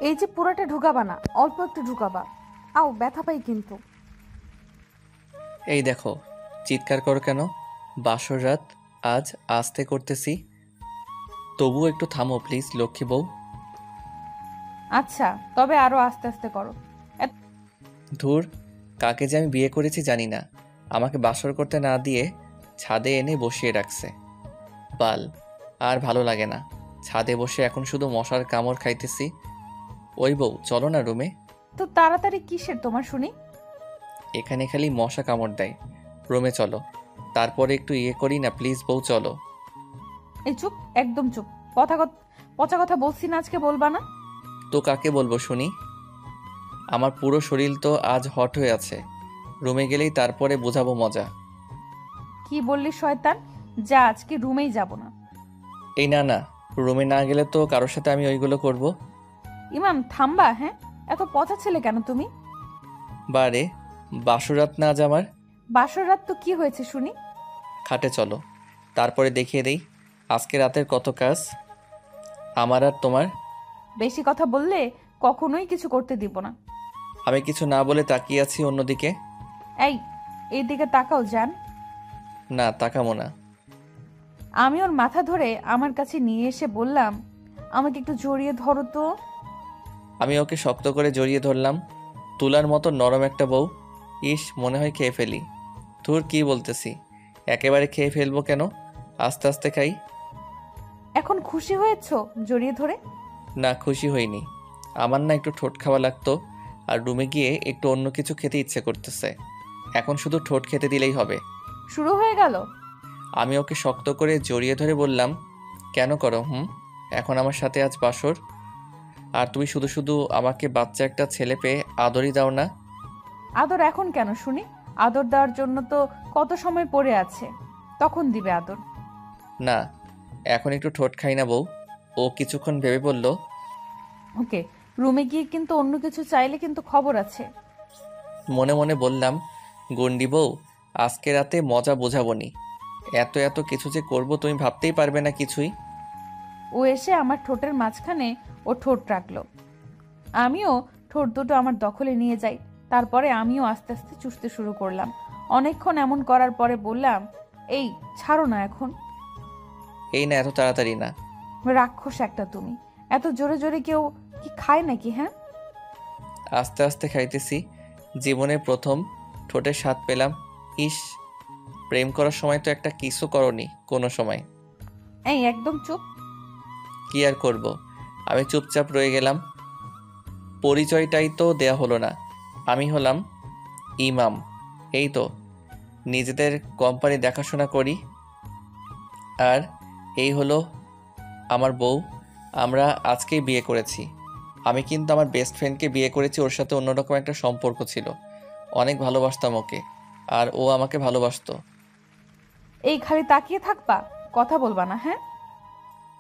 এই যে পুরাটা ঢুকাবা না, অল্প একটু ঢুকাবা। আও, ব্যথা পাই কিন্তু। এই দেখো, চিৎকার করো কেন? বাসর রাত, আজ আস্তে করতেছি। তবুও একটু থামো প্লিজ, লক্ষ্মী বউ। আচ্ছা, তবে আরো আস্তে আস্তে করো। এত- ধুর, কাকে যে আমি বিয়ে করেছি জানি না, আমাকে বাসর করতে না দিয়ে ছাদে এনে বসিয়ে রাখছে। বাল, আর ভালো লাগে না। ছাদে বসে এখন শুধু মশার কামড় খাইতেছি। ওই বউ, চলো না রুমে। তো তাড়াতাড়ি কিসের তোমার শুনি? এখানে খালি মশা কামড় দেয়। রুমে চলো, তারপরে একটু ইয়ে করি না প্লিজ বউ, চলো। এই চুপ, একদম চুপ। পচা কথা বলছি না, আজকে বলবা না। তো কাকে বলবো শুনি? আমার পুরো শরীর তো আজ হট হয়ে আছে। রুমে গেলেই তারপরে বোঝাবো মজা। কি বললি শয়তান? যা, আজকে রুমেই যাব না। এই না না, রুমে না গেলে তো কারোর সাথে আমি ওইগুলো করব। ইমাম থামবা, হ্যাঁ? এত পচা ছেলে কেন তুমি? বারে, বাসুরাত না আজ আমার। বাসর রাত তো কি হয়েছে শুনি? খাটে চলো, তারপরে দেখিয়ে দেই আজকে রাতের কত কাজ আমার আর তোমার। বেশি কথা বললে কখনোই কিছু করতে দিব না। আমি কিছু না বলে তাকিয়ে আছি অন্যদিকে। এই, এইদিকে তাকাও জান। না, তাকামো না। আমি ওর মাথা ধরে আমার কাছে নিয়ে এসে বললাম, আমাকে একটু জড়িয়ে ধরো তো। আমি ওকে শক্ত করে জড়িয়ে ধরলাম। তুলার মতো নরম একটা বউ। ইস, মনে হয় খেয়ে ফেলি। ধুর, কি বলতেছি, একেবারে খেয়ে ফেলবো কেন, আস্তে আস্তে খাই। এখন খুশি হয়েছো জড়িয়ে ধরে? না, খুশি হইনি। আমার না একটু ঠোঁট খাওয়া লাগতো, আর রুমে গিয়ে একটু অন্য কিছু খেতে ইচ্ছে করতেছে। এখন শুধু ঠোঁট খেতে দিলেই হবে। শুরু হয়ে গেল। আমি ওকে শক্ত করে জড়িয়ে ধরে বললাম, কেন করো এখন আমার সাথে আজ বাসর, আর তুমি শুধু শুধু আমাকে বাচ্চা একটা ছেলে পেয়ে আদরই দাও না। আদর এখন কেন শুনি? আদর দেওয়ার জন্য তো কত সময় পড়ে আছে, তখন দিবে আদর। না, এখন একটু ঠোঁট খাই না বউ। ও কিছুক্ষণ ভেবে বলল, ওকে, রুমে গিয়ে কিন্তু অন্য কিছু চাইলে কিন্তু খবর আছে। মনে মনে বললাম, গন্ডি বউ, আজকে রাতে মজা বোঝাবনি। এত এত কিছু যে করব তুমি ভাবতেই পারবে না কিছুই। ও এসে আমার ঠোঁটের মাঝখানে ও ঠোঁট রাখলো। আমিও ঠোঁট দুটো আমার দখলে নিয়ে যাই। তারপরে আমিও আস্তে আস্তে চুষতে শুরু করলাম। অনেকক্ষণ এমন করার পরে বললাম, এই ছাড়ো না এখন। এই না, এত তাড়াতাড়ি না। রাক্ষস একটা তুমি। এত জোরে জোরে কেউ কি খায় নাকি, হ্যাঁ? আস্তে আস্তে খাইতেছি। জীবনের প্রথম ঠোঁটের স্বাদ পেলাম। ইস, প্রেম করার সময় তো একটা কিসও করনি কোনো সময়। এই একদম চুপ। কি আর করব, আমি চুপচাপ রয়ে গেলাম। পরিচয়টাই তো দেয়া হলো না। আমি হলাম ইমাম। এই তো, নিজেদের কোম্পানি দেখাশোনা করি। আর এই হলো আমার বউ। আমরা আজকেই বিয়ে করেছি। আমি কিন্তু আমার বেস্ট ফ্রেন্ডকে বিয়ে করেছি, ওর সাথে অন্যরকম একটা সম্পর্ক ছিল। অনেক ভালোবাসতাম ওকে, আর ও আমাকে ভালোবাসতো। এই খালি তাকিয়ে থাকবা, কথা বলবা না, হ্যাঁ?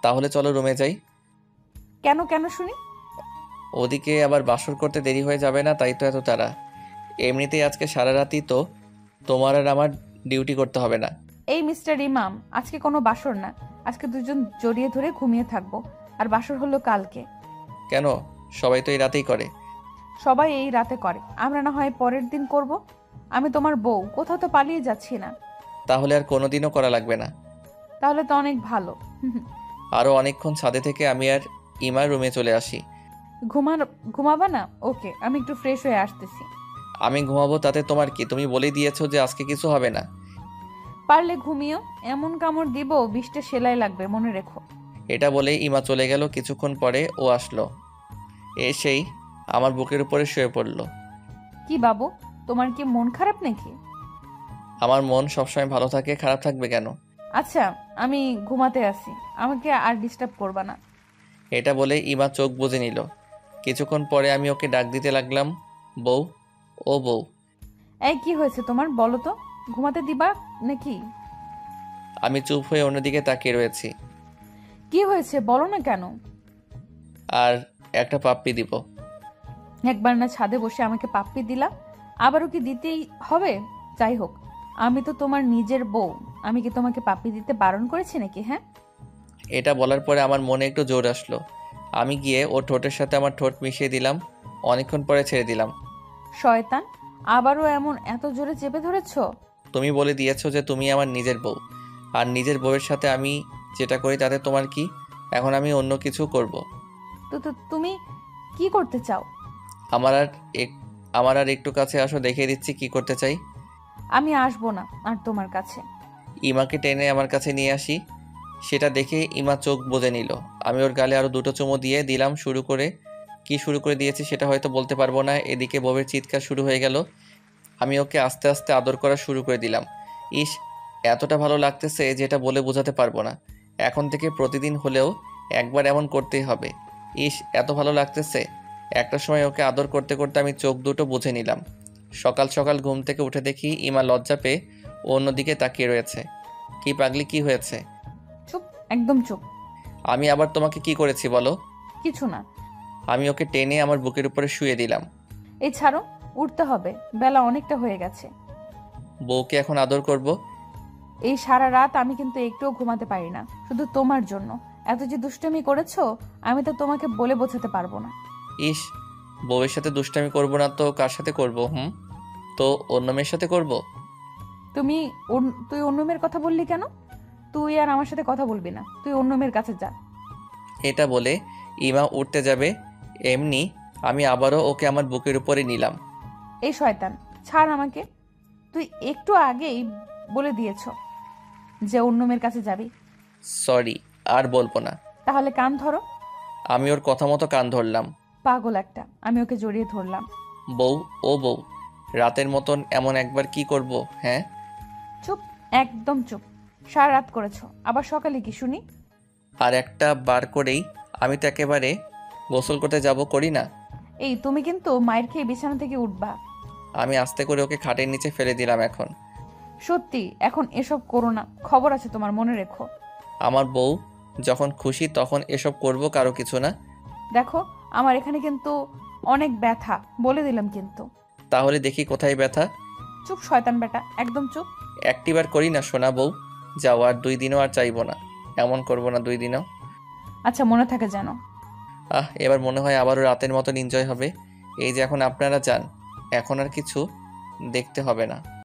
তাহলে চলো রুমে যাই। কেন কেন শুনি? ওদিকে আবার বাসর করতে দেরি হয়ে যাবে না, তাই তো এত তাড়া। এমনিতেই আজকে সারা রাতই তো তোমার আর আমার ডিউটি করতে হবে না। এই মিস্টার ইমাম, আজকে কোনো বাসর না। আজকে দুজন জড়িয়ে ধরে ঘুমিয়ে থাকবো। আর বাসর হলো কালকে। কেন? সবাই তো এই রাতেই করে। সবাই এই রাতে করে, আমরা না হয় পরের দিন করব। আমি তোমার বউ, কোথাও তো পালিয়ে যাচ্ছি না। তাহলে আর কোনোদিনও করা লাগবে না। তাহলে তো অনেক ভালো। আরও অনেকক্ষণ ছাদে থেকে আমি আর ইমার রুমে চলে আসি। ঘুমার ঘুমাবা না? ওকে, আমি একটু ফ্রেশ হয়ে আসতেছি। আমি ঘুমাবো তাতে তোমার কি? তুমি বলেই দিয়েছো যে আজকে কিছু হবে না। পারলে ঘুমিও, এমন কামড় দিব 20টা সেলাই লাগবে, মনে রেখো। এটা বলে ইমা চলে গেল। কিছুক্ষণ পরে ও আসলো, এসেই আমার বুকের উপরে শুয়ে পড়ল। কি বাবু, তোমার কি মন খারাপ নাকি? আমার মন সবসময় ভালো থাকে, খারাপ থাকবে কেন? আচ্ছা, আমি ঘুমাতে আসি, আমাকে আর ডিস্টার্ব করবা না। এটা বলে ইমা চোখ বুজে নিল। কিছুক্ষণ পরে আমি ওকে ডাক দিতে লাগলাম, বউ, ও বউ। এই কি হয়েছে তোমার, বলো তো? ঘুমাতে দিবা নাকি? আমি চুপ হয়ে অন্যদিকে তাকিয়ে রয়েছি। কি হয়েছে বলো না কেন? আর একটা পাপ্পি দিব। একবার না ছাদে বসে আমাকে পাপ্পি দিলা, আবারও কি দিতেই হবে? যাই হোক, আমি তো তোমার নিজের বউ। আমি কি তোমাকে পাপ্পি দিতে বারণ করেছি নাকি, হ্যাঁ? এটা বলার পরে আমার মনে একটু জোর আসলো। আমি গিয়ে ওর ঠোঁটের সাথে আমার ঠোঁট মিশিয়ে দিলাম। অনেকক্ষণ পরে ছেড়ে দিলাম। শয়তান, আবারও এমন এত জোরে চেপে ধরেছো? তুমি বলে দিয়েছো যে তুমি আমার নিজের বউ, আর নিজের বউয়ের সাথে আমি যেটা করি তাতে তোমার কি? এখন আমি অন্য কিছু করব। তো তো তুমি কি করতে চাও? আমার আর এক- আমার আর একটু কাছে আসো, দেখিয়ে দিচ্ছি কি করতে চাই। আমি আসবো না আর তোমার কাছে। ইমাকে টেনে আমার কাছে নিয়ে আসি। সেটা দেখে ইমা চোখ বুজে নিল। আমি ওর গালে আরো দুটো চুমু দিয়ে দিলাম। শুরু করে দিয়েছি সেটা হয়তো বলতে পারবো না। এদিকে বউয়ের চিৎকার শুরু হয়ে গেল। আমি ওকে আস্তে আস্তে আদর করা শুরু করে দিলাম। ইস, এতটা ভালো লাগতেছে যেটা বলে বোঝাতে পারবো না। এখন থেকে প্রতিদিন হলেও একবার এমন করতেই হবে। ইস, এত ভালো লাগতেছে। একটা সময় ওকে আদর করতে করতে আমি চোখ দুটো বুঝে নিলাম। সকাল সকাল ঘুম থেকে উঠে দেখি ইমা লজ্জা পেয়ে ও অন্যদিকে তাকিয়ে রয়েছে। কি পাগলি, কি হয়েছে? চুপ, একদম চুপ। আমি আবার তোমাকে কি করেছি বলো? কিছু না। আমি ওকে টেনে আমার বুকের উপরে শুয়ে দিলাম। এই ছাড়ো, উঠতে হবে, বেলা অনেকটা হয়ে গেছে। বউকে এখন আদর করব। এই সারা রাত আমি কিন্তু একটুও ঘুমাতে পারি না, শুধু তোমার জন্য। এত যে দুষ্টুমি করেছো, আমি তো তোমাকে বলে বোঝাতে পারবো না। ইস, বউয়ের সাথে দুষ্টামি করব না তো কার সাথে করব? তো অন্য মেয়ের সাথে করব। তুমি তুই অন্য মেয়ের কথা বললি কেন? তুই আর আমার সাথে কথা বলবি না, তুই অন্য মেয়ের কাছে যা। এটা বলে ইমা উঠতে যাবে, এমনি আমি আবারও ওকে আমার বুকের উপরে নিলাম। এই শয়তান, ছাড় আমাকে। তুই একটু আগেই বলে দিয়েছ যে অন্য মেয়ের কাছে যাবি। সরি, আর বলবো না। তাহলে কান ধরো। আমি ওর কথা মতো কান ধরলাম। পাগল একটা। আমি ওকে জড়িয়ে ধরলাম। বউ, ও বউ, রাতের মতন এমন একবার কি করব? হ্যাঁ, চুপ, একদম চুপ। সারা রাত করেছো, আবার সকালে কি শুনি? আর একটা বার করেই আমি তো একেবারে গোসল করতে যাব, করি না? এই তুমি কিন্তু মায়ের খেয়ে বিছানা থেকে উঠবা। আমি আস্তে করে ওকে খাটের নিচে ফেলে দিলাম। এখন সত্যি, এখন এসব করো না, খবর আছে তোমার, মনে রেখো। আমার বউ যখন খুশি তখন এসব করব, কারো কিছু না। দেখো, আমার এখানে কিন্তু অনেক ব্যথা, বলে দিলাম কিন্তু। তাহলে দেখি কোথায় ব্যথা। চুপ শয়তান বেটা, একদম চুপ। একটিবার করি না সোনা বউ, যাও, আর 2 দিনও আর চাইবো না। এমন করব না 2 দিনও। আচ্ছা, মনে থাকে যেন। এবার মনে হয় আবারও রাতের মতন এনজয় হবে। এই যে এখন আপনারা যান, এখন আর কিছু দেখতে হবে না।